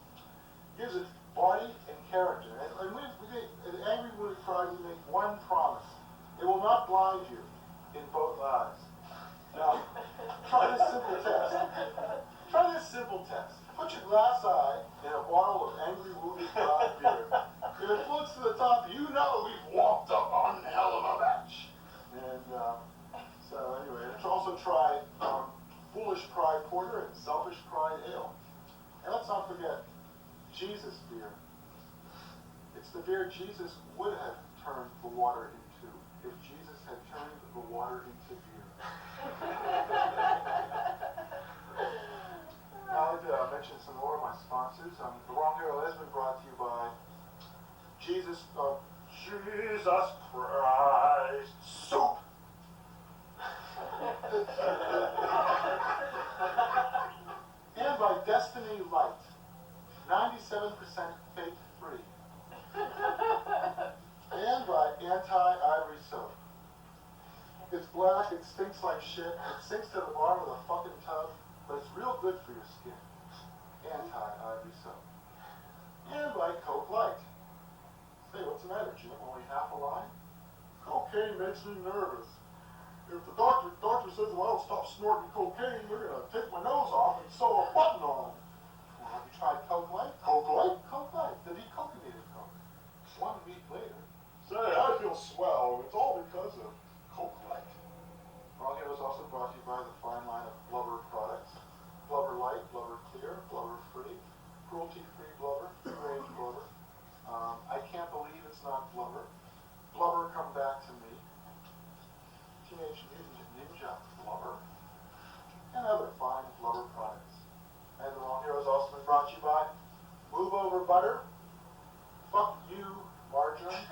Gives it body and character. And we make, at Angry Wounded Pride, we make one promise. It will not blind you in both eyes. Now, try this simple test. Try this simple test. Put your glass eye in a bottle of Angry Wounded Pride beer. If it floats to the top, you know we've walked up on a hell of a match. And so anyway, also try Foolish Pride Porter and Selfish Pride Ale. And let's not forget Jesus beer. It's the beer Jesus would have turned the water into if Jesus had turned the water into beer. Now I'd like to mention some more of my sponsors. The Wrong Hero has been brought to you by Jesus Christ Soup. And by Destiny Light, 97% fake free. And by Anti-Ivory Soap. It's black, it stinks like shit, it sinks to the bottom of the fucking tub, but it's real good for your skin. Anti-Ivory Soap. And by Coke Light. Hey, what's the matter, Jim? Only half a line? Cocaine makes me nervous. If the doctor says, well, I don't stop snorting cocaine, they're going to take my nose off and sew a button on. Well, have you tried Coke Light? Coke Light? Coke Light, the decocainated Coke. 1 week later, say, I feel swell, and it's all because of Coke Light. Wrong Hero is also brought to you by the fine line of Blubber products. Blubber Light, Blubber Clear, Blubber Free, cruelty-free Blubber, free-range Blubber. I can't believe it's not Blubber. Blubber, come back to me. Teenage Mutant Ninja Blubber. And other fine Blubber products. And the Wrong Hero has also been brought to you by Move Over Butter. Fuck you, margarine.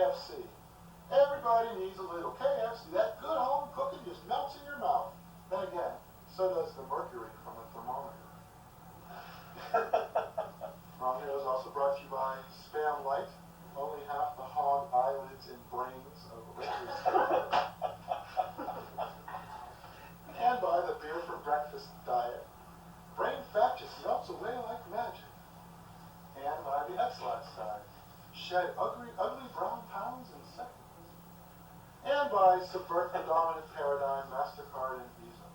KFC. Everybody needs a little KFC. That good home cooking just melts in your mouth. Then again, so does the mercury from a thermometer. Wrong Heroes also brought to you by Spam Light, only half the hog eyelids and brains of Richard's. And by the beer for breakfast diet. Brain fat just melts away like magic. And by the X-Lax side. Shed ugly brown pounds in seconds. And by Subvert the Dominant Paradigm, MasterCard and Visa.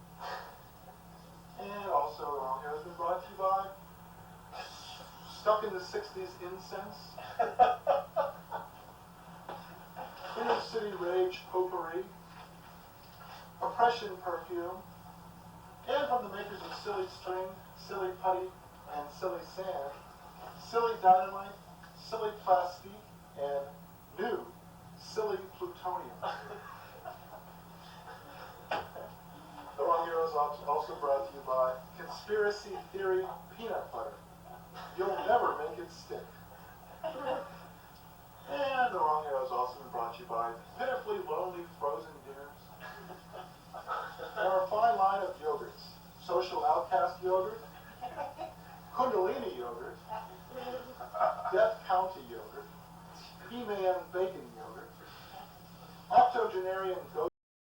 And also, Wrong Hair has been brought to you by Stuck in the 60s Incense, Inner City Rage Potpourri, Oppression Perfume, and from the makers of Silly String, Silly Putty, and Silly Sand, Silly Dynamite, Silly Plastique, and new Silly Plutonium. The Wrong Heroes also brought to you by Conspiracy Theory Peanut Butter. You'll never make it stick. And The Wrong Heroes also been brought to you by Pitifully Lonely Frozen Dinners. And our fine line of yogurts. Social Outcast Yogurt, Kundalini Yogurt, Death County Yogurt, He-Man Bacon Yogurt, Octogenarian Goat